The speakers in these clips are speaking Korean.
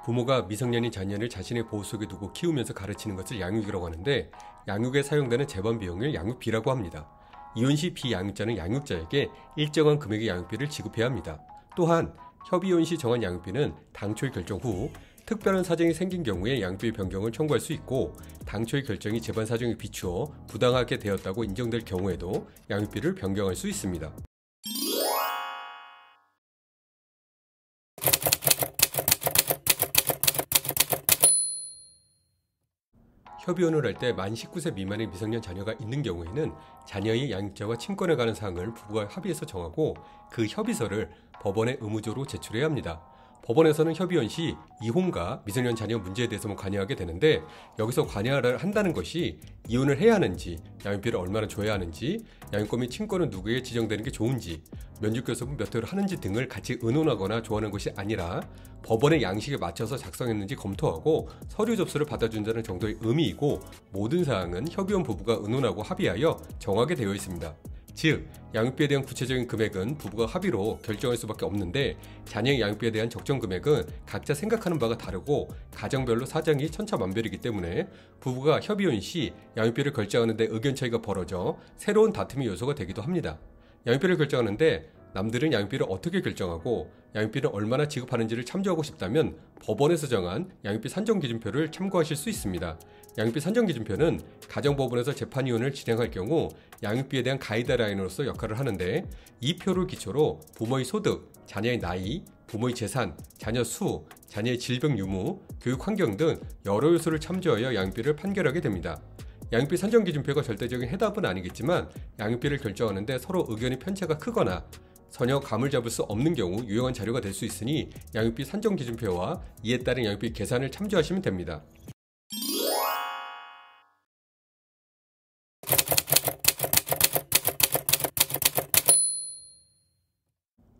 부모가 미성년인 자녀를 자신의 보호 속에 두고 키우면서 가르치는 것을 양육이라고 하는데, 양육에 사용되는 재반 비용을 양육비라고 합니다. 이혼 시 비양육자는 양육자에게 일정한 금액의 양육비를 지급해야 합니다. 또한 협의혼 시 정한 양육비는 당초의 결정 후 특별한 사정이 생긴 경우에 양육비 변경을 청구할 수 있고, 당초의 결정이 재반 사정에 비추어 부당하게 되었다고 인정될 경우에도 양육비를 변경할 수 있습니다. 협의혼을 할 때 만 19세 미만의 미성년 자녀가 있는 경우에는 자녀의 양육자와 친권에 관한 사항을 부부가 합의해서 정하고, 그 협의서를 법원에 의무적으로 제출해야 합니다. 법원에서는 협의혼 시 이혼과 미성년 자녀 문제에 대해서만 관여하게 되는데, 여기서 관여를 한다는 것이 이혼을 해야 하는지, 양육비를 얼마나 줘야 하는지, 양육권 및 친권은 누구에게 지정되는 게 좋은지, 면직교섭은 몇 회를 하는지 등을 같이 의논하거나 조언하는 것이 아니라 법원의 양식에 맞춰서 작성했는지 검토하고 서류 접수를 받아준다는 정도의 의미이고, 모든 사항은 협의혼 부부가 의논하고 합의하여 정하게 되어 있습니다. 즉, 양육비에 대한 구체적인 금액은 부부가 합의로 결정할 수밖에 없는데, 자녀의 양육비에 대한 적정 금액은 각자 생각하는 바가 다르고 가정별로 사정이 천차만별이기 때문에 부부가 협의혼 시 양육비를 결정하는 데 의견 차이가 벌어져 새로운 다툼의 요소가 되기도 합니다. 양육비를 결정하는데 남들은 양육비를 어떻게 결정하고 양육비를 얼마나 지급하는지를 참조하고 싶다면 법원에서 정한 양육비 산정기준표를 참고하실 수 있습니다. 양육비 산정기준표는 가정법원에서 재판이혼을 진행할 경우 양육비에 대한 가이드라인으로서 역할을 하는데, 이 표를 기초로 부모의 소득, 자녀의 나이, 부모의 재산, 자녀 수, 자녀의 질병 유무, 교육 환경 등 여러 요소를 참조하여 양육비를 판결하게 됩니다. 양육비 산정기준표가 절대적인 해답은 아니겠지만, 양육비를 결정하는 데 서로 의견의 편차가 크거나 전혀 감을 잡을 수 없는 경우 유용한 자료가 될 수 있으니 양육비 산정기준표와 이에 따른 양육비 계산을 참조하시면 됩니다.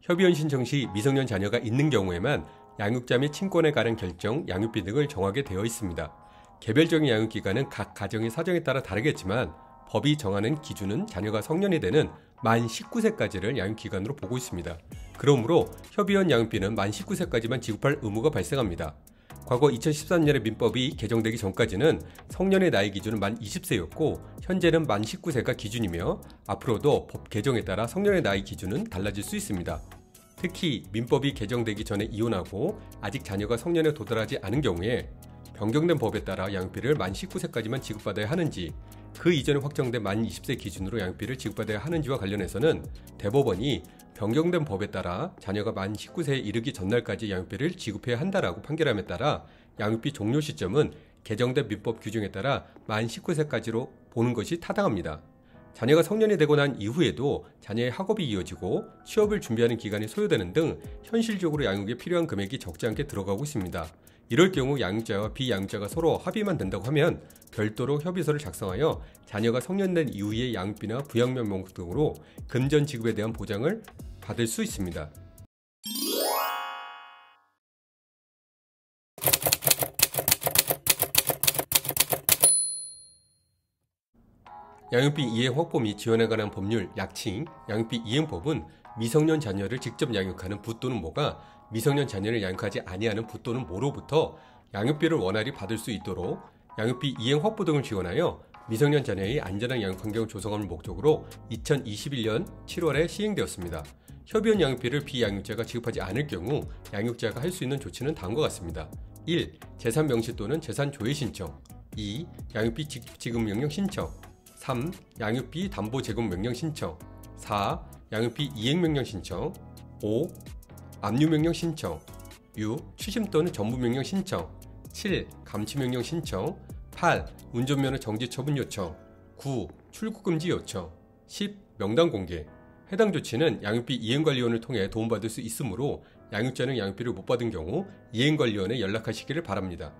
협의혼 신청 시 미성년 자녀가 있는 경우에만 양육자 및 친권에 관한 결정, 양육비 등을 정하게 되어 있습니다. 개별적인 양육기간은 각 가정의 사정에 따라 다르겠지만, 법이 정하는 기준은 자녀가 성년이 되는 만 19세까지를 양육기간으로 보고 있습니다. 그러므로 협의혼 양육비는 만 19세까지만 지급할 의무가 발생합니다. 과거 2013년에 민법이 개정되기 전까지는 성년의 나이 기준은 만 20세였고 현재는 만 19세가 기준이며, 앞으로도 법 개정에 따라 성년의 나이 기준은 달라질 수 있습니다. 특히 민법이 개정되기 전에 이혼하고 아직 자녀가 성년에 도달하지 않은 경우에 변경된 법에 따라 양육비를 만 19세까지만 지급받아야 하는지, 그 이전에 확정된 만 20세 기준으로 양육비를 지급받아야 하는지와 관련해서는 대법원이 변경된 법에 따라 자녀가 만 19세에 이르기 전날까지 양육비를 지급해야 한다라고 판결함에 따라 양육비 종료 시점은 개정된 민법 규정에 따라 만 19세까지로 보는 것이 타당합니다. 자녀가 성년이 되고 난 이후에도 자녀의 학업이 이어지고 취업을 준비하는 기간이 소요되는 등 현실적으로 양육에 필요한 금액이 적지 않게 들어가고 있습니다. 이럴 경우 양육자와 비양육자가 서로 합의만 된다고 하면 별도로 협의서를 작성하여 자녀가 성년된 이후의 양육비나 부양명 명목 등으로 금전 지급에 대한 보장을 받을 수 있습니다. 양육비 이행 확보 및 지원에 관한 법률 약칭 양육비 이행법은 미성년 자녀를 직접 양육하는 부 또는 모가 미성년 자녀를 양육하지 아니하는 부 또는 모로부터 양육비를 원활히 받을 수 있도록 양육비 이행 확보 등을 지원하여 미성년 자녀의 안전한 양육 환경을 조성하는 목적으로 2021년 7월에 시행되었습니다. 협의혼 양육비를 비양육자가 지급하지 않을 경우 양육자가 할 수 있는 조치는 다음과 같습니다. 1. 재산 명시 또는 재산 조회 신청. 2. 양육비 지급 명령 신청. 3. 양육비 담보 제공 명령 신청. 4. 양육비 이행 명령 신청. 5. 압류 명령 신청. 6. 추심 또는 전부 명령 신청. 7. 감치 명령 신청. 8. 운전면허 정지 처분 요청. 9. 출국 금지 요청. 10. 명단 공개. 해당 조치는 양육비 이행관리원을 통해 도움받을 수 있으므로 양육자는 양육비를 못 받은 경우 이행관리원에 연락하시기를 바랍니다.